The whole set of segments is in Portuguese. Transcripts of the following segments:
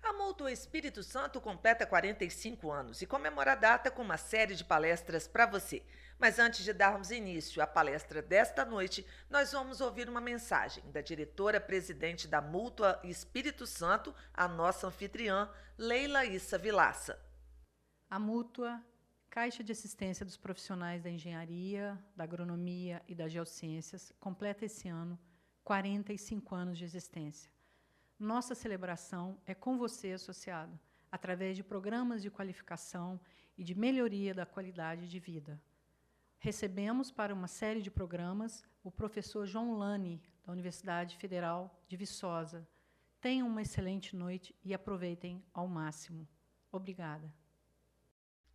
A Mútua Espírito Santo completa 45 anos e comemora a data com uma série de palestras para você. Mas antes de darmos início à palestra desta noite, nós vamos ouvir uma mensagem da diretora-presidente da Mútua Espírito Santo, a nossa anfitriã, Leila Issa Vilaça. A Mútua, Caixa de Assistência dos Profissionais da Engenharia, da Agronomia e das Geociências, completa esse ano 45 anos de existência. Nossa celebração é com você, associado, através de programas de qualificação e de melhoria da qualidade de vida. Recebemos para uma série de programas o professor João Lani, da Universidade Federal de Viçosa. Tenham uma excelente noite e aproveitem ao máximo. Obrigada.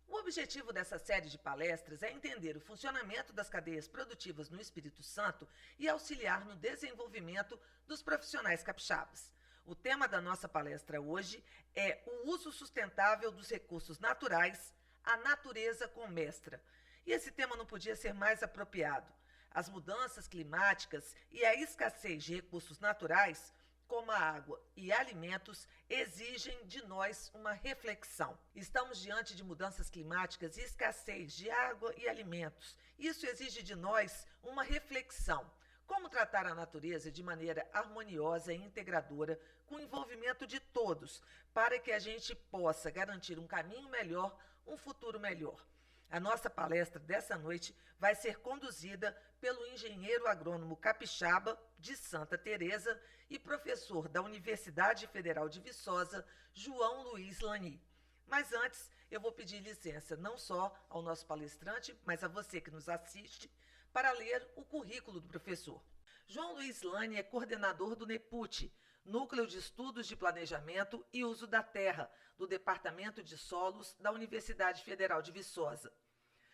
O objetivo dessa série de palestras é entender o funcionamento das cadeias produtivas no Espírito Santo e auxiliar no desenvolvimento dos profissionais capixabas. O tema da nossa palestra hoje é o uso sustentável dos recursos naturais, a natureza com mestra. E esse tema não podia ser mais apropriado. As mudanças climáticas e a escassez de recursos naturais, como a água e alimentos, exigem de nós uma reflexão. Estamos diante de mudanças climáticas e escassez de água e alimentos. Isso exige de nós uma reflexão. Como tratar a natureza de maneira harmoniosa e integradora, com o envolvimento de todos, para que a gente possa garantir um caminho melhor, um futuro melhor. A nossa palestra dessa noite vai ser conduzida pelo engenheiro agrônomo capixaba de Santa Teresa e professor da Universidade Federal de Viçosa, João Luiz Lani. Mas antes, eu vou pedir licença não só ao nosso palestrante, mas a você que nos assiste, para ler o currículo do professor. João Luiz Lani é coordenador do NEPUT, Núcleo de Estudos de Planejamento e Uso da Terra, do Departamento de Solos da Universidade Federal de Viçosa.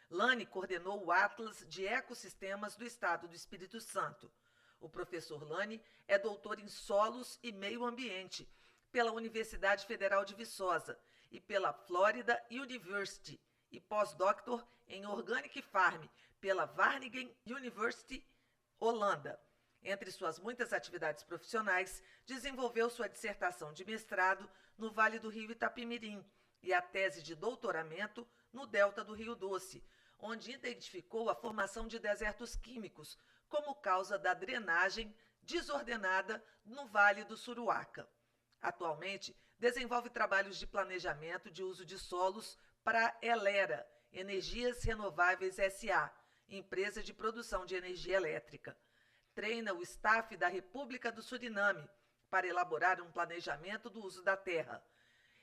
Lani coordenou o Atlas de Ecossistemas do Estado do Espírito Santo. O professor Lani é doutor em Solos e Meio Ambiente pela Universidade Federal de Viçosa e pela Florida University e pós-doutor em Organic Farm pela Wageningen University, Holanda. Entre suas muitas atividades profissionais, desenvolveu sua dissertação de mestrado no Vale do Rio Itapemirim e a tese de doutoramento no Delta do Rio Doce, onde identificou a formação de desertos químicos como causa da drenagem desordenada no Vale do Suruaca. Atualmente, desenvolve trabalhos de planejamento de uso de solos para a Elera, Energias Renováveis S.A., empresa de produção de energia elétrica. Treina o staff da República do Suriname para elaborar um planejamento do uso da terra.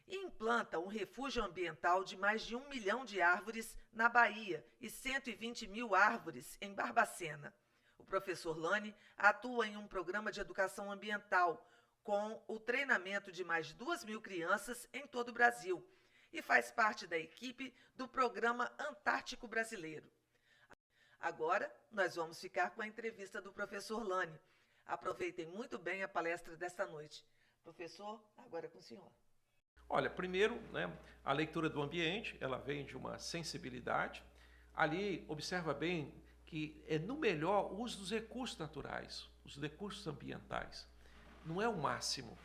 E implanta um refúgio ambiental de mais de 1 milhão de árvores na Bahia e 120 mil árvores em Barbacena. O professor Lani atua em um programa de educação ambiental com o treinamento de mais de 2.000 crianças em todo o Brasil e faz parte da equipe do Programa Antártico Brasileiro. Agora, nós vamos ficar com a entrevista do professor Lani. Aproveitem muito bem a palestra desta noite. Professor, agora é com o senhor. Olha, primeiro, a leitura do ambiente, ela vem de uma sensibilidade. Ali, observa bem que é no melhor uso dos recursos naturais, os recursos ambientais. Não é o máximo.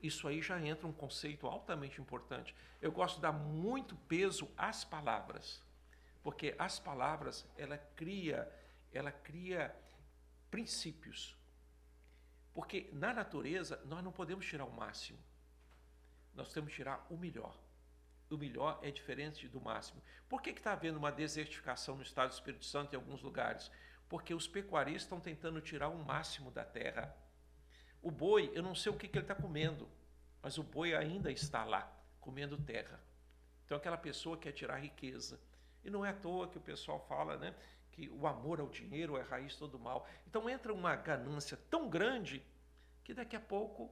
Isso aí já entra um conceito altamente importante. Eu gosto de dar muito peso às palavras. Porque as palavras, ela cria princípios. Porque na natureza, nós não podemos tirar o máximo. Nós temos que tirar o melhor. O melhor é diferente do máximo. Por que está havendo uma desertificação no estado do Espírito Santo em alguns lugares? Porque os pecuaristas estão tentando tirar o máximo da terra. O boi, eu não sei o que ele está comendo, mas o boi ainda está lá, comendo terra. Então aquela pessoa quer tirar riqueza. E não é à toa que o pessoal fala, que o amor ao dinheiro é a raiz de todo mal. Então entra uma ganância tão grande que daqui a pouco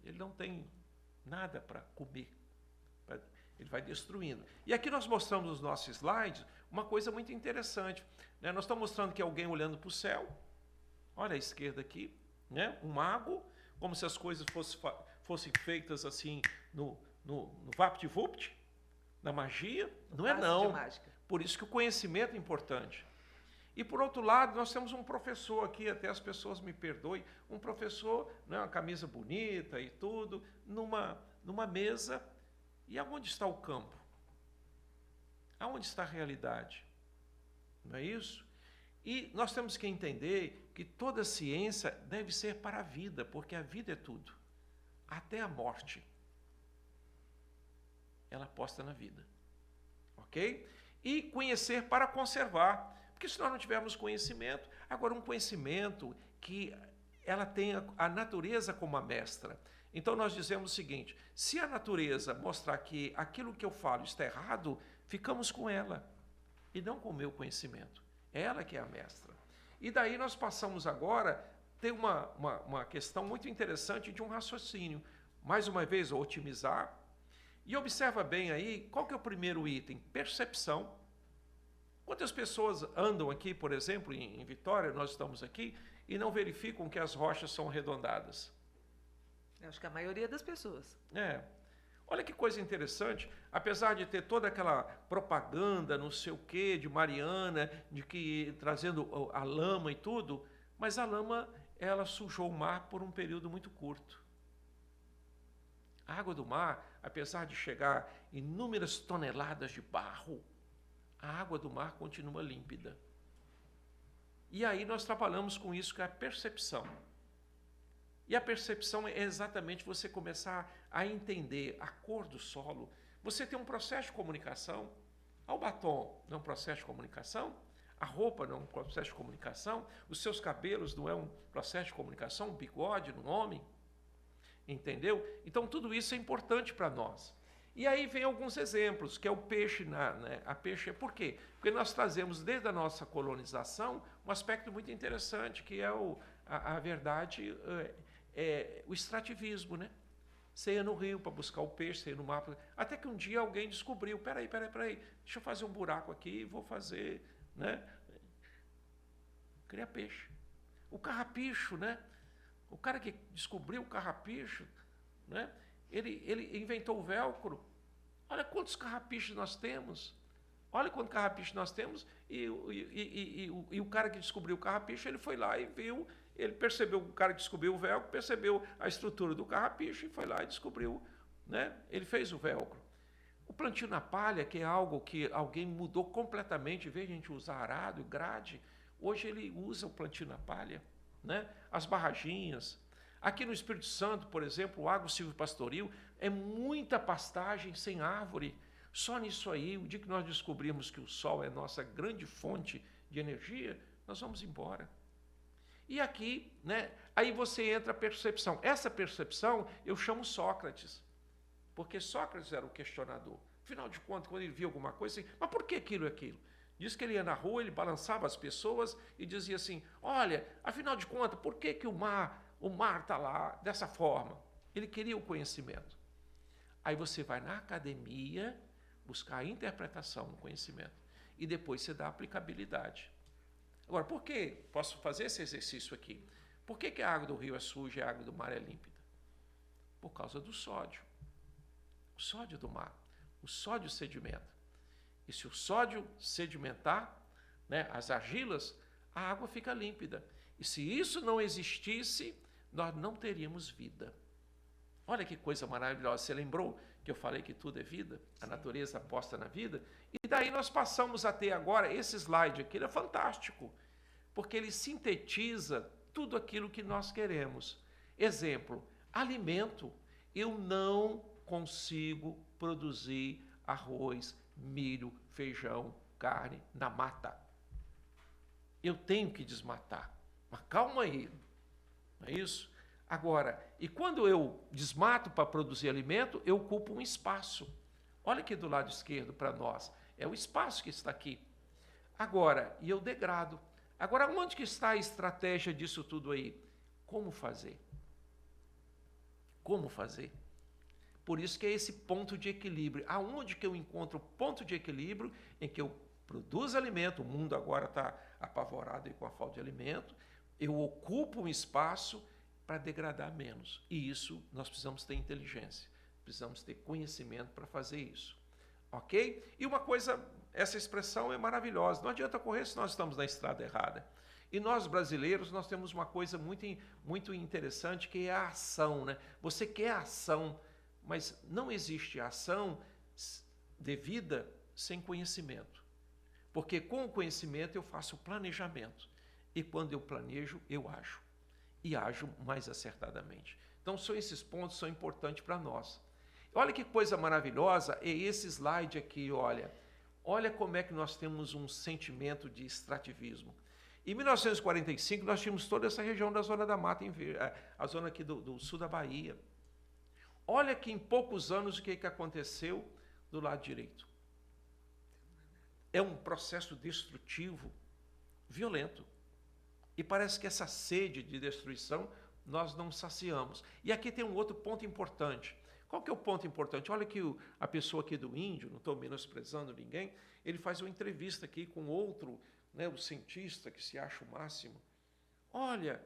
ele não tem nada para comer. Ele vai destruindo. E aqui nós mostramos nos nossos slides uma coisa muito interessante, né? Nós estamos mostrando que alguém olhando para o céu, olha à esquerda aqui, né? Um mago, como se as coisas fossem feitas assim no vapt-vupt, na magia. Não é não. Por isso que o conhecimento é importante. E, por outro lado, nós temos um professor aqui, até as pessoas me perdoem, um professor, né, uma camisa bonita e tudo, numa mesa. E aonde está o campo? Aonde está a realidade? Não é isso? E nós temos que entender que toda ciência deve ser para a vida, porque a vida é tudo. Até a morte. Ela aposta na vida. Ok? E conhecer para conservar. Porque se nós não tivermos conhecimento, agora um conhecimento que ela tenha a natureza como a mestra. Então nós dizemos o seguinte, se a natureza mostrar que aquilo que eu falo está errado, ficamos com ela e não com o meu conhecimento. É ela que é a mestra. E daí nós passamos agora a ter uma questão muito interessante de um raciocínio. Mais uma vez, otimizar. E observa bem aí, qual que é o primeiro item? Percepção. Quantas pessoas andam aqui, por exemplo, em Vitória, nós estamos aqui, e não verificam que as rochas são arredondadas? Eu acho que a maioria das pessoas. Olha que coisa interessante, apesar de ter toda aquela propaganda, não sei o quê, de Mariana, de que trazendo a lama e tudo, mas a lama, ela sujou o mar por um período muito curto. A água do mar, apesar de chegar inúmeras toneladas de barro, a água do mar continua límpida. E aí nós trabalhamos com isso, que é a percepção. E a percepção é exatamente você começar a entender a cor do solo. Você tem um processo de comunicação. O batom não é um processo de comunicação? A roupa não é um processo de comunicação? Os seus cabelos não é um processo de comunicação? Um bigode no homem? Entendeu? Então tudo isso é importante para nós. E aí vem alguns exemplos, que é o peixe. A peixe, por quê? Porque nós trazemos desde a nossa colonização um aspecto muito interessante, que é a verdade... o extrativismo, né? Você ia no rio para buscar o peixe, você ia no mar, até que um dia alguém descobriu, peraí, deixa eu fazer um buraco aqui e vou fazer, né? Criar peixe. O carrapicho, né? O cara que descobriu o carrapicho, né? Ele inventou o velcro. Olha quantos carrapichos nós temos. Olha quantos carrapichos nós temos. E o cara que descobriu o carrapicho, ele foi lá e viu. Ele percebeu, o cara que descobriu o velcro, percebeu a estrutura do carrapicho e foi lá e descobriu, né? Ele fez o velcro. O plantio na palha, que é algo que alguém mudou completamente, em vez de a gente usar arado e grade, hoje ele usa o plantio na palha, né? As barraginhas. Aqui no Espírito Santo, por exemplo, o agro silvopastoril é muita pastagem sem árvore. Só nisso aí, o dia que nós descobrimos que o sol é nossa grande fonte de energia, nós vamos embora. E aqui, né, aí você entra a percepção. Essa percepção eu chamo Sócrates, porque Sócrates era o questionador. Afinal de contas, quando ele via alguma coisa, assim, mas por que aquilo e aquilo? Diz que ele ia na rua, ele balançava as pessoas e dizia assim, olha, afinal de contas, por que o mar está lá dessa forma? Ele queria o conhecimento. Aí você vai na academia buscar a interpretação no conhecimento e depois você dá a aplicabilidade. Agora, por que posso fazer esse exercício aqui? Por que a água do rio é suja e a água do mar é límpida? Por causa do sódio. O sódio do mar. O sódio sedimenta. E se o sódio sedimentar, né, as argilas, a água fica límpida. E se isso não existisse, nós não teríamos vida. Olha que coisa maravilhosa. Você lembrou que eu falei que tudo é vida? A natureza aposta na vida? E daí nós passamos a ter agora, esse slide aqui, ele é fantástico, porque ele sintetiza tudo aquilo que nós queremos. Exemplo, alimento. Eu não consigo produzir arroz, milho, feijão, carne na mata. Eu tenho que desmatar. Mas calma aí, não é isso? Agora, e quando eu desmato para produzir alimento, eu ocupo um espaço. Olha aqui do lado esquerdo para nós. É o espaço que está aqui. Agora, e eu degrado. Agora, onde que está a estratégia disso tudo aí? Como fazer? Como fazer? Por isso que é esse ponto de equilíbrio. Aonde que eu encontro o ponto de equilíbrio em que eu produzo alimento, o mundo agora está apavorado aí com a falta de alimento, eu ocupo um espaço para degradar menos. E isso nós precisamos ter inteligência, precisamos ter conhecimento para fazer isso. Ok? E uma coisa, essa expressão é maravilhosa. Não adianta correr se nós estamos na estrada errada. E nós, brasileiros, nós temos uma coisa muito interessante, que é a ação, né? Você quer ação, mas não existe ação devida sem conhecimento. Porque com o conhecimento eu faço o planejamento. E quando eu planejo, eu ajo. E ajo mais acertadamente. Então, esses pontos são importantes para nós. Olha que coisa maravilhosa é esse slide aqui, olha. Olha como é que nós temos um sentimento de extrativismo. Em 1945, nós tínhamos toda essa região da Zona da Mata, a zona aqui do sul da Bahia. Olha que em poucos anos o que aconteceu do lado direito. É um processo destrutivo, violento. E parece que essa sede de destruição nós não saciamos. E aqui tem um outro ponto importante. Qual que é o ponto importante? Olha que a pessoa aqui do Índio, não estou menosprezando ninguém, ele faz uma entrevista aqui com outro, né, o cientista que se acha o máximo. Olha,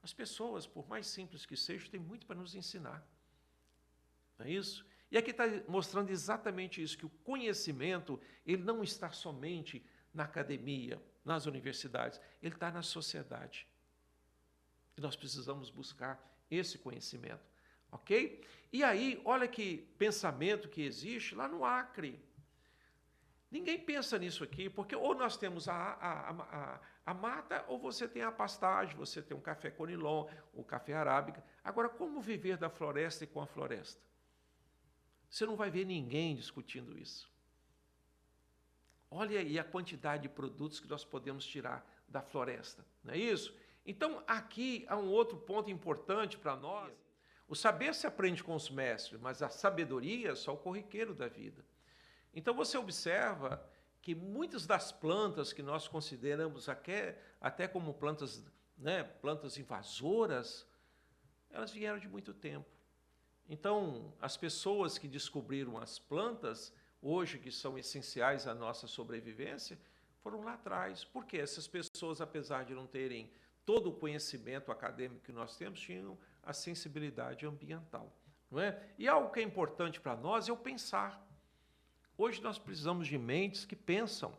as pessoas, por mais simples que sejam, têm muito para nos ensinar. Não é isso? E aqui está mostrando exatamente isso, que o conhecimento, ele não está somente na academia, nas universidades, ele está na sociedade. E nós precisamos buscar esse conhecimento, ok? E aí, olha que pensamento que existe lá no Acre. Ninguém pensa nisso aqui, porque ou nós temos a mata, ou você tem a pastagem, você tem um café conilon, o café arábica. Agora, como viver da floresta e com a floresta? Você não vai ver ninguém discutindo isso. Olha aí a quantidade de produtos que nós podemos tirar da floresta, não é isso? Então, aqui há um outro ponto importante para nós. O saber se aprende com os mestres, mas a sabedoria é só o corriqueiro da vida. Então, você observa que muitas das plantas que nós consideramos até como plantas, né, plantas invasoras, elas vieram de muito tempo. Então, as pessoas que descobriram as plantas, hoje que são essenciais à nossa sobrevivência, foram lá atrás. Porque essas pessoas, apesar de não terem todo o conhecimento acadêmico que nós temos, tinham a sensibilidade ambiental. Não é? E algo que é importante para nós é o pensar. Hoje nós precisamos de mentes que pensam,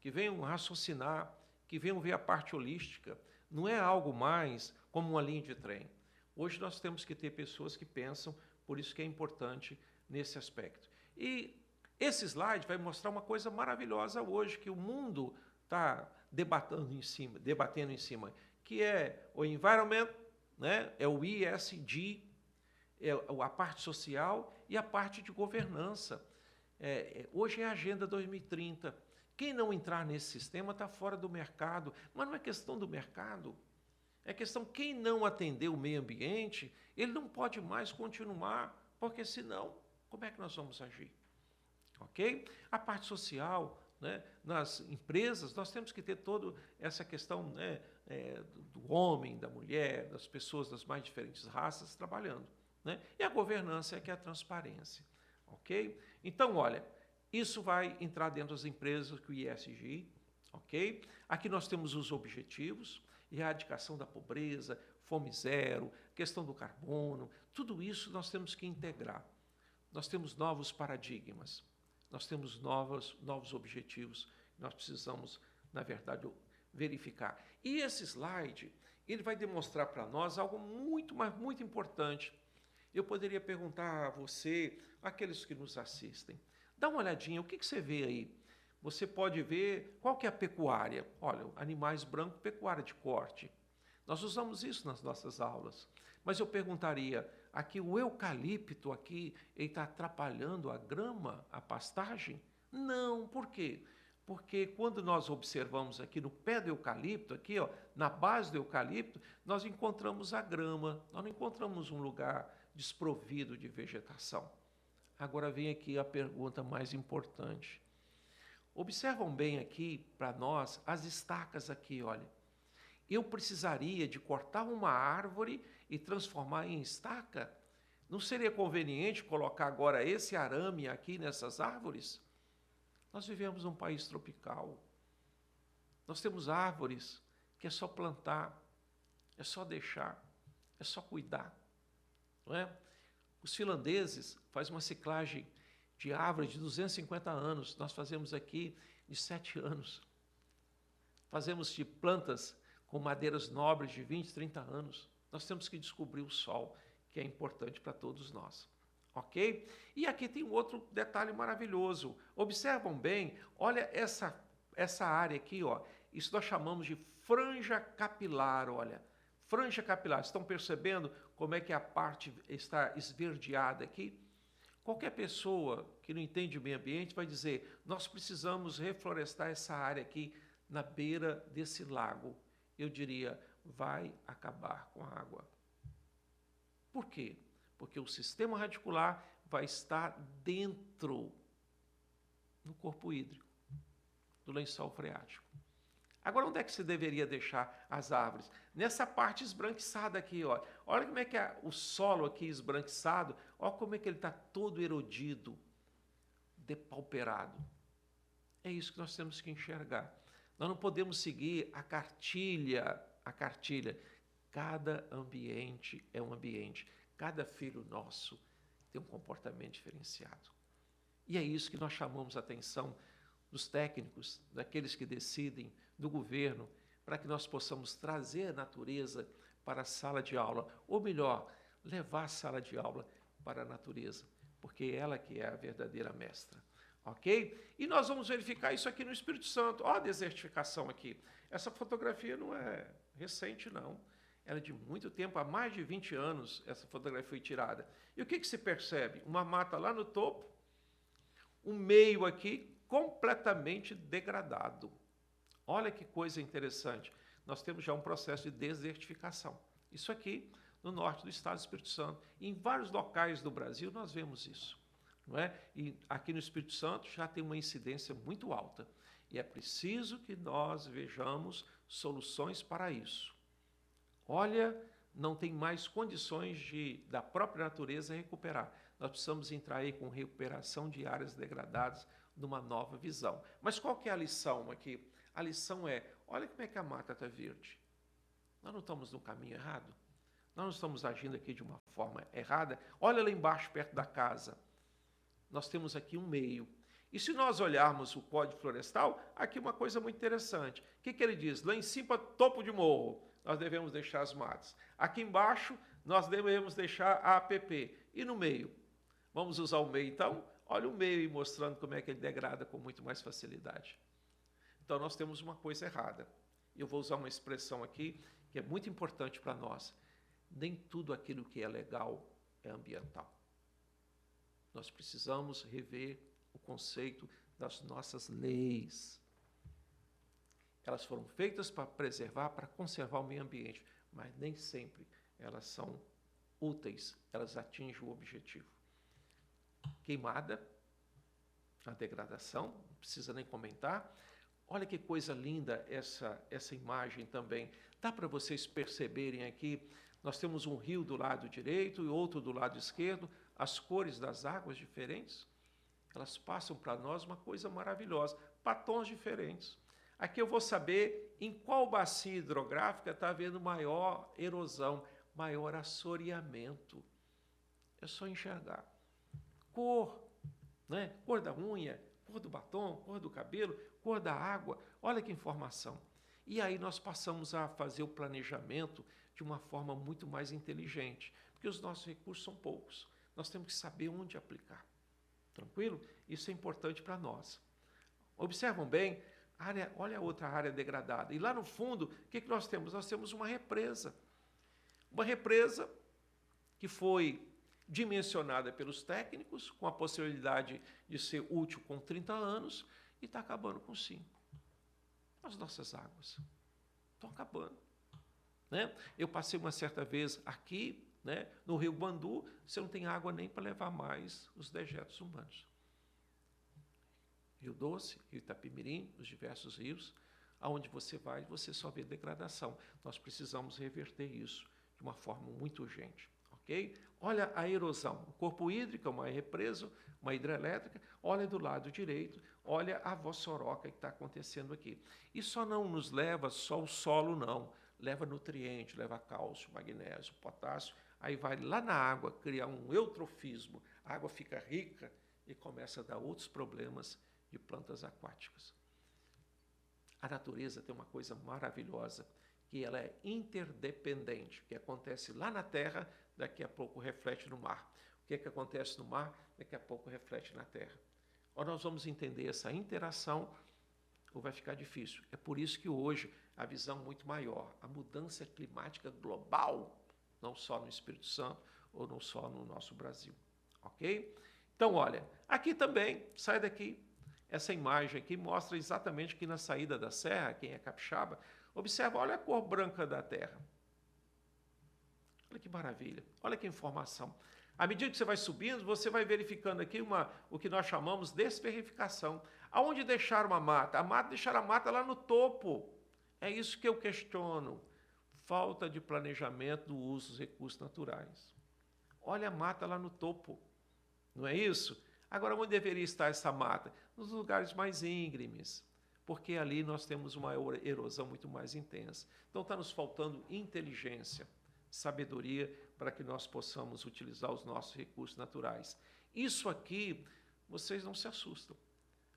que venham raciocinar, que venham ver a parte holística. Não é algo mais como uma linha de trem. Hoje nós temos que ter pessoas que pensam, por isso que é importante nesse aspecto. E esse slide vai mostrar uma coisa maravilhosa hoje, que o mundo está debatendo em cima, que é o environment, né? É o ESG, é a parte social e a parte de governança. Hoje é a Agenda 2030. Quem não entrar nesse sistema está fora do mercado, mas não é questão do mercado. É questão, quem não atender o meio ambiente, ele não pode mais continuar, porque senão, como é que nós vamos agir? Ok? A parte social, né, nas empresas, nós temos que ter toda essa questão, né, do homem, da mulher, das pessoas das mais diferentes raças trabalhando. Né? E a governança é que é a transparência. Ok? Então, olha, isso vai entrar dentro das empresas com o ESG. Ok? Aqui nós temos os objetivos, erradicação da pobreza, fome zero, questão do carbono, tudo isso nós temos que integrar. Nós temos novos paradigmas, nós temos novos objetivos, nós precisamos, na verdade, verificar. E esse slide, ele vai demonstrar para nós algo muito, mas muito importante. Eu poderia perguntar a você, aqueles que nos assistem, dá uma olhadinha, o que você vê aí? Você pode ver qual que é a pecuária. Olha, animais brancos, pecuária de corte. Nós usamos isso nas nossas aulas. Mas eu perguntaria, aqui o eucalipto aqui, ele está atrapalhando a grama, a pastagem? Não, por quê? Porque quando nós observamos aqui no pé do eucalipto, aqui, ó, na base do eucalipto, nós encontramos a grama, nós não encontramos um lugar desprovido de vegetação. Agora vem aqui a pergunta mais importante. Observam bem aqui, para nós, as estacas aqui, olha. Eu precisaria de cortar uma árvore e transformar em estaca? Não seria conveniente colocar agora esse arame aqui nessas árvores? Nós vivemos num país tropical. Nós temos árvores que é só plantar, é só deixar, é só cuidar. Não é? Os finlandeses fazem uma ciclagem de árvore de 250 anos. Nós fazemos aqui de 7 anos. Fazemos de plantas com madeiras nobres de 20, 30 anos. Nós temos que descobrir o sol, que é importante para todos nós. Ok? E aqui tem um outro detalhe maravilhoso. Observam bem, olha essa área aqui, ó. Isso nós chamamos de franja capilar, olha. Franja capilar. Estão percebendo como é que a parte está esverdeada aqui? Qualquer pessoa que não entende o meio ambiente vai dizer, nós precisamos reflorestar essa área aqui na beira desse lago. Eu diria, vai acabar com a água. Por quê? Porque o sistema radicular vai estar dentro, no corpo hídrico, do lençol freático. Agora, onde é que se deveria deixar as árvores? Nessa parte esbranquiçada aqui, ó. Olha como é que é o solo aqui esbranquiçado, olha como é que ele está todo erodido, depauperado. É isso que nós temos que enxergar. Nós não podemos seguir a cartilha. Cada ambiente é um ambiente. Cada filho nosso tem um comportamento diferenciado. E é isso que nós chamamos a atenção dos técnicos, daqueles que decidem, do governo, para que nós possamos trazer a natureza para a sala de aula, ou melhor, levar a sala de aula para a natureza, porque é ela que é a verdadeira mestra. Ok? E nós vamos verificar isso aqui no Espírito Santo. Olha a desertificação aqui. Essa fotografia não é recente, não. Ela é de muito tempo, há mais de 20 anos essa fotografia foi tirada. E o que se percebe? Uma mata lá no topo, um meio aqui completamente degradado. Olha que coisa interessante. Nós temos já um processo de desertificação. Isso aqui no norte do estado do Espírito Santo. E em vários locais do Brasil nós vemos isso. Não é? E aqui no Espírito Santo já tem uma incidência muito alta. E é preciso que nós vejamos soluções para isso. Olha, não tem mais condições da própria natureza recuperar. Nós precisamos entrar aí com recuperação de áreas degradadas numa nova visão. Mas qual que é a lição aqui? A lição é, olha como é que a mata está verde. Nós não estamos no caminho errado? Nós não estamos agindo aqui de uma forma errada? Olha lá embaixo, perto da casa. Nós temos aqui um meio. E se nós olharmos o Código Florestal, aqui uma coisa muito interessante. O que ele diz? Lá em cima, topo de morro, nós devemos deixar as matas. Aqui embaixo, nós devemos deixar a APP. E no meio? Vamos usar o meio, então? Olha o meio aí mostrando como é que ele degrada com muito mais facilidade. Então, nós temos uma coisa errada. Eu vou usar uma expressão aqui que é muito importante para nós. Nem tudo aquilo que é legal é ambiental. Nós precisamos rever o conceito das nossas leis. Elas foram feitas para preservar, para conservar o meio ambiente, mas nem sempre elas são úteis, elas atingem o objetivo. Queimada, a degradação, não precisa nem comentar. Olha que coisa linda essa imagem também. Dá para vocês perceberem aqui, nós temos um rio do lado direito e outro do lado esquerdo, as cores das águas diferentes, elas passam para nós uma coisa maravilhosa, para tons diferentes. Aqui eu vou saber em qual bacia hidrográfica está havendo maior erosão, maior assoreamento. É só enxergar. Cor, né? Cor da unha, cor do batom, cor do cabelo, cor da água. Olha que informação. E aí nós passamos a fazer o planejamento de uma forma muito mais inteligente, porque os nossos recursos são poucos. Nós temos que saber onde aplicar. Tranquilo? Isso é importante para nós. Observam bem, olha a outra área degradada. E lá no fundo, o que nós temos? Nós temos uma represa. Uma represa que foi dimensionada pelos técnicos, com a possibilidade de ser útil com 30 anos, e está acabando com 5. As nossas águas estão acabando. Né? Eu passei uma certa vez aqui, né, no Rio Guandu, você não tem água nem para levar mais os dejetos humanos. Rio Doce, Rio Itapemirim, os diversos rios, aonde você vai, você só vê degradação. Nós precisamos reverter isso de uma forma muito urgente. ok? Olha a erosão, o corpo hídrico, uma represa, uma hidrelétrica, olha do lado direito, olha a vossoroca que está acontecendo aqui. E só não nos leva só o solo, não. Leva nutriente, leva cálcio, magnésio, potássio, aí vai lá na água criar um eutrofismo, a água fica rica e começa a dar outros problemas de plantas aquáticas. A natureza tem uma coisa maravilhosa, que ela é interdependente. O que acontece lá na terra, daqui a pouco reflete no mar. O que acontece no mar, daqui a pouco reflete na terra. Ou nós vamos entender essa interação, ou vai ficar difícil. É por isso que hoje a visão muito maior, a mudança climática global, não só no Espírito Santo, ou não só no nosso Brasil. Ok? Então, olha, aqui também, sai daqui, essa imagem aqui mostra exatamente que na saída da serra, quem é capixaba, observa, olha a cor branca da terra. Olha que maravilha, olha que informação. À medida que você vai subindo, você vai verificando aqui o que nós chamamos de desferrificação. Aonde deixaram a mata? Deixaram a mata lá no topo. É isso que eu questiono. Falta de planejamento do uso dos recursos naturais. Olha a mata lá no topo. Não é isso? Agora, onde deveria estar essa mata? Nos lugares mais íngremes, porque ali nós temos uma erosão muito mais intensa. Então, está nos faltando inteligência, sabedoria, para que nós possamos utilizar os nossos recursos naturais. Isso aqui, vocês não se assustam,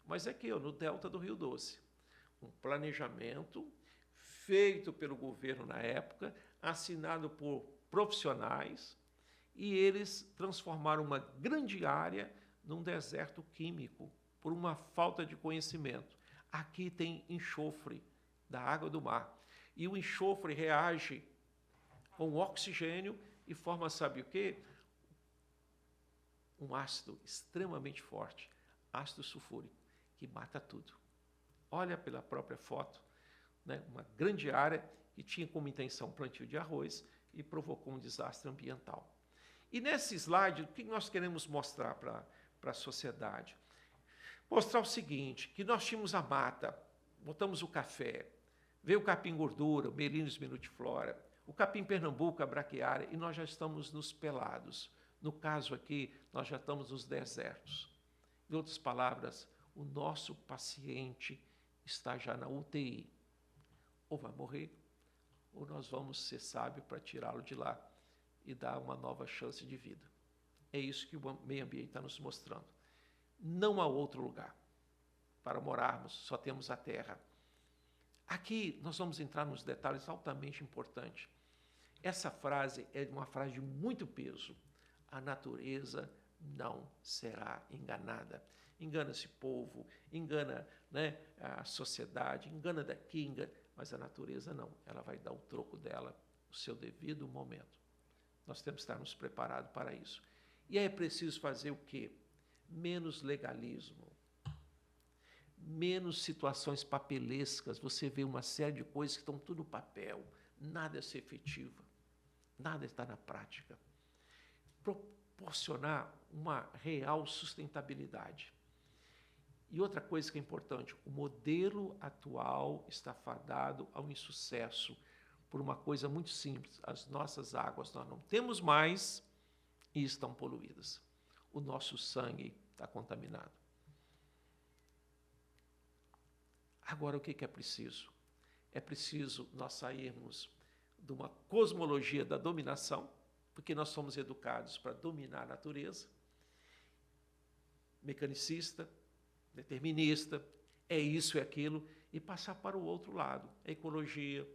mas é aqui, no delta do Rio Doce. Um planejamento feito pelo governo na época, assinado por profissionais, e eles transformaram uma grande área num deserto químico, por uma falta de conhecimento. Aqui tem enxofre da água do mar, e o enxofre reage com oxigênio e forma, sabe o quê? Um ácido extremamente forte, ácido sulfúrico, que mata tudo. Olha pela própria foto, né? Uma grande área que tinha como intenção plantio de arroz e provocou um desastre ambiental. E nesse slide, o que nós queremos mostrar para a sociedade? Mostrar o seguinte, que nós tínhamos a mata, botamos o café, veio o capim gordura, o Merinus minutiflora, o capim Pernambuco, a braquiária, e nós já estamos nos pelados. No caso aqui, nós já estamos nos desertos. Em outras palavras, o nosso paciente está já na UTI. Ou vai morrer, ou nós vamos ser sábios para tirá-lo de lá e dar uma nova chance de vida. É isso que o meio ambiente está nos mostrando. Não há outro lugar para morarmos, só temos a terra. Aqui nós vamos entrar nos detalhes altamente importantes. Essa frase é uma frase de muito peso. A natureza não será enganada. Engana-se povo, engana, né, a sociedade, engana daqui, mas a natureza não. Ela vai dar o troco dela no seu devido momento. Nós temos que estar nos preparados para isso. E aí é preciso fazer o quê? Menos legalismo, menos situações papelescas. Você vê uma série de coisas que estão tudo no papel, nada é ser efetivo, nada está na prática. Proporcionar uma real sustentabilidade. E outra coisa que é importante, o modelo atual está fadado ao insucesso por uma coisa muito simples. As nossas águas nós não temos mais e estão poluídas. O nosso sangue está contaminado. Agora, o que é preciso? É preciso nós sairmos de uma cosmologia da dominação, porque nós somos educados para dominar a natureza, mecanicista, determinista, é isso e aquilo, e passar para o outro lado, a ecologia,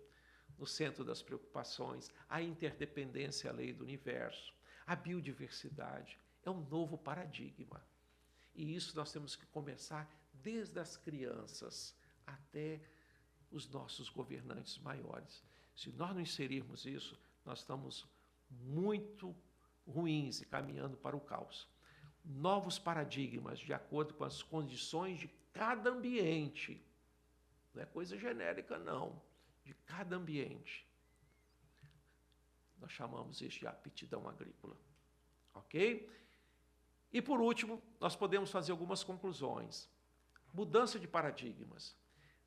no centro das preocupações, a interdependência, a lei do universo, a biodiversidade. É um novo paradigma. E isso nós temos que começar desde as crianças até os nossos governantes maiores. Se nós não inserirmos isso, nós estamos muito ruins e caminhando para o caos. Novos paradigmas de acordo com as condições de cada ambiente. Não é coisa genérica, não. De cada ambiente. Nós chamamos isso de aptidão agrícola. Ok? E, por último, nós podemos fazer algumas conclusões. Mudança de paradigmas.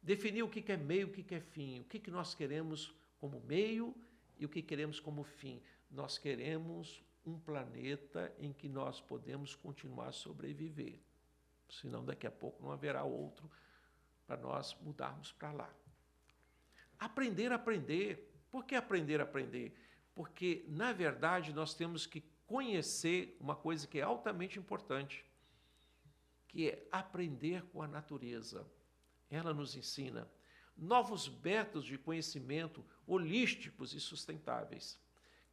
Definir o que é meio, o que é fim. O que nós queremos como meio e o que queremos como fim. Nós queremos um planeta em que nós podemos continuar a sobreviver. Senão, daqui a pouco, não haverá outro para nós mudarmos para lá. Aprender a aprender. Por que aprender a aprender? Porque, na verdade, nós temos que conhecer uma coisa que é altamente importante, que é aprender com a natureza. Ela nos ensina novos métodos de conhecimento holísticos e sustentáveis.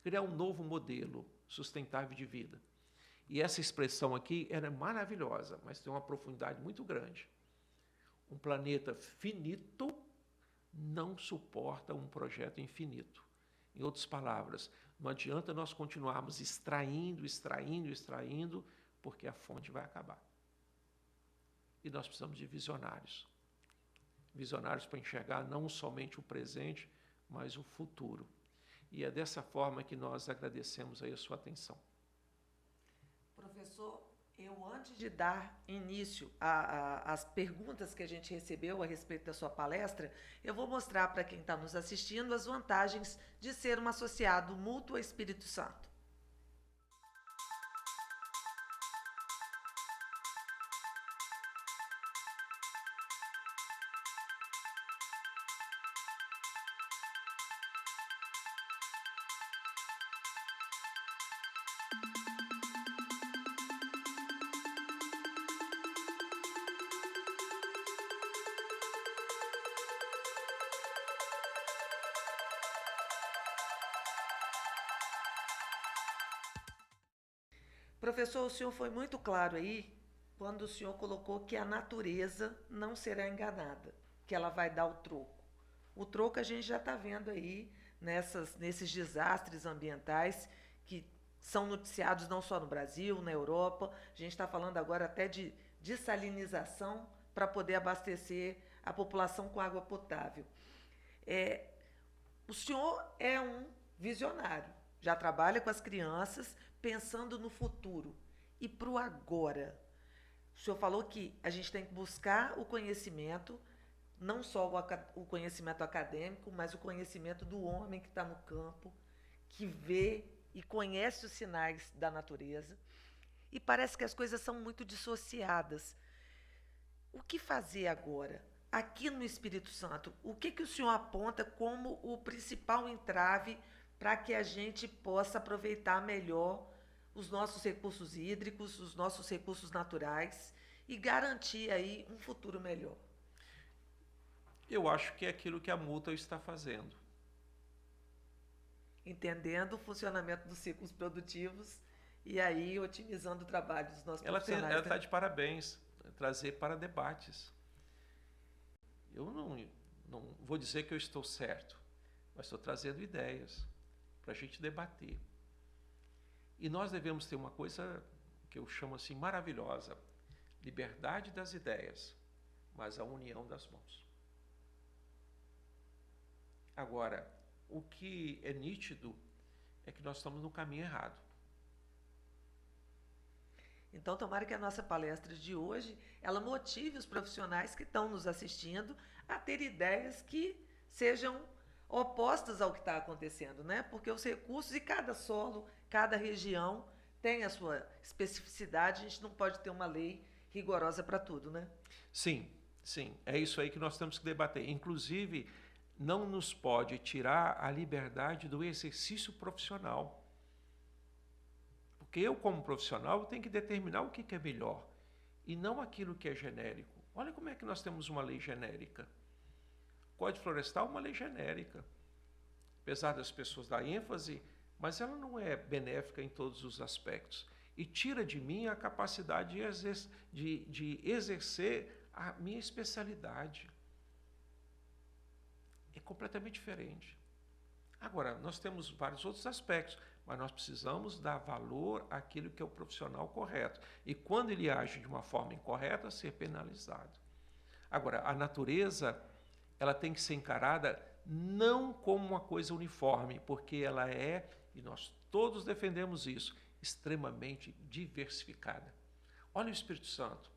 Criar um novo modelo sustentável de vida. E essa expressão aqui era maravilhosa, mas tem uma profundidade muito grande. Um planeta finito não suporta um projeto infinito. Em outras palavras, não adianta nós continuarmos extraindo, porque a fonte vai acabar. E nós precisamos de visionários. Visionários para enxergar não somente o presente, mas o futuro. E é dessa forma que nós agradecemos aí a sua atenção. Professor, eu antes de dar início às perguntas que a gente recebeu a respeito da sua palestra, eu vou mostrar para quem está nos assistindo as vantagens de ser um associado mútuo a Espírito Santo. Professor, o senhor foi muito claro aí quando o senhor colocou que a natureza não será enganada, que ela vai dar o troco. O troco a gente já está vendo aí nesses desastres ambientais que são noticiados não só no Brasil, na Europa. A gente está falando agora até de dessalinização para poder abastecer a população com água potável. O senhor é um visionário, já trabalha com as crianças, pensando no futuro e para o agora. O senhor falou que a gente tem que buscar o conhecimento, não só o conhecimento acadêmico, mas o conhecimento do homem que está no campo, que vê e conhece os sinais da natureza. E parece que as coisas são muito dissociadas. O que fazer agora? Aqui no Espírito Santo, o que o senhor aponta como o principal entrave para que a gente possa aproveitar melhor os nossos recursos hídricos, os nossos recursos naturais e garantir aí um futuro melhor? Eu acho que é aquilo que a Multa está fazendo. Entendendo o funcionamento dos ciclos produtivos e aí otimizando o trabalho dos nossos profissionais. Ela está de parabéns, trazer para debates. Eu não vou dizer que eu estou certo, mas estou trazendo ideias para a gente debater. E nós devemos ter uma coisa que eu chamo assim maravilhosa: liberdade das ideias, mas a união das mãos. Agora, o que é nítido é que nós estamos no caminho errado. Então, tomara que a nossa palestra de hoje, ela motive os profissionais que estão nos assistindo a ter ideias que sejam opostas ao que está acontecendo, né? Porque os recursos e cada solo, cada região tem a sua especificidade, a gente não pode ter uma lei rigorosa para tudo, né? Sim, é isso aí que nós temos que debater. Inclusive, não nos pode tirar a liberdade do exercício profissional. Porque eu, como profissional, tenho que determinar o que é melhor e não aquilo que é genérico. Olha como é que nós temos uma lei genérica. Código Florestal é uma lei genérica. Apesar das pessoas dar ênfase, mas ela não é benéfica em todos os aspectos. E tira de mim a capacidade de exercer a minha especialidade. É completamente diferente. Agora, nós temos vários outros aspectos, mas nós precisamos dar valor àquilo que é o profissional correto. E quando ele age de uma forma incorreta, ser penalizado. Agora, a natureza, ela tem que ser encarada não como uma coisa uniforme, porque ela é, e nós todos defendemos isso, extremamente diversificada. Olha o Espírito Santo.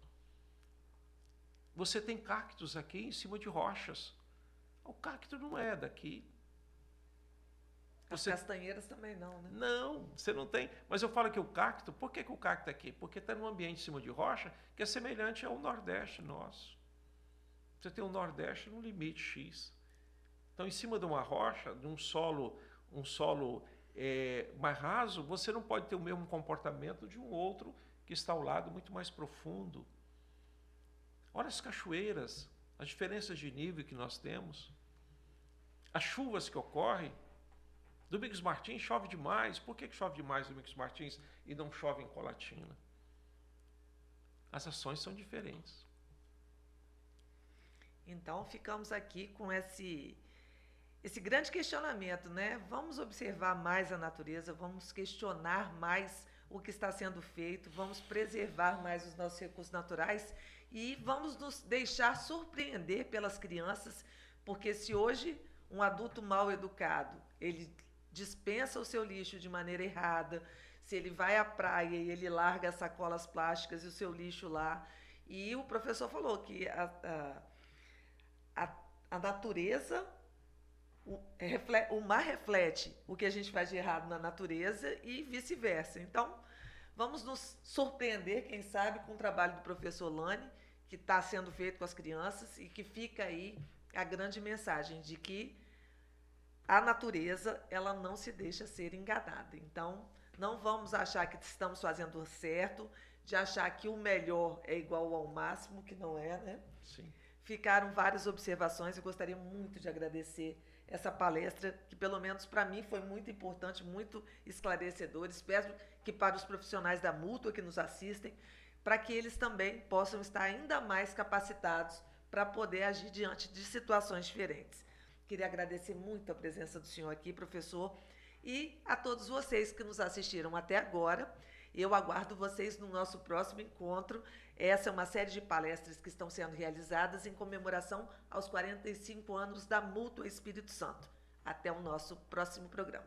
Você tem cactos aqui em cima de rochas. O cacto não é daqui. As castanheiras também não, né? Não, você não tem. Mas eu falo que o cacto, por que o cacto é aqui? Porque está num ambiente em cima de rocha que é semelhante ao Nordeste nosso. Você tem o Nordeste num limite X. Então, em cima de uma rocha, de um solo mais raso, você não pode ter o mesmo comportamento de um outro que está ao lado, muito mais profundo. Olha as cachoeiras, as diferenças de nível que nós temos, as chuvas que ocorrem. Domingos Martins chove demais. Por que chove demais em Domingos Martins e não chove em Colatina? As ações são diferentes. Então, ficamos aqui com esse grande questionamento, né? Vamos observar mais a natureza, vamos questionar mais o que está sendo feito, vamos preservar mais os nossos recursos naturais e vamos nos deixar surpreender pelas crianças, porque se hoje um adulto mal educado, ele dispensa o seu lixo de maneira errada, se ele vai à praia e ele larga as sacolas plásticas e o seu lixo lá, e o professor falou que a natureza, o mar reflete o que a gente faz de errado na natureza e vice-versa. Então, vamos nos surpreender, quem sabe, com o trabalho do professor Lane, que está sendo feito com as crianças e que fica aí a grande mensagem de que a natureza, ela não se deixa ser enganada. Então, não vamos achar que estamos fazendo certo, de achar que o melhor é igual ao máximo, que não é, né? Sim. Ficaram várias observações e gostaria muito de agradecer essa palestra, que pelo menos para mim foi muito importante, muito esclarecedora. Espero que para os profissionais da Mútua que nos assistem, para que eles também possam estar ainda mais capacitados para poder agir diante de situações diferentes. Queria agradecer muito a presença do senhor aqui, professor, e a todos vocês que nos assistiram até agora. Eu aguardo vocês no nosso próximo encontro. Essa é uma série de palestras que estão sendo realizadas em comemoração aos 45 anos da Mútua Espírito Santo. Até o nosso próximo programa.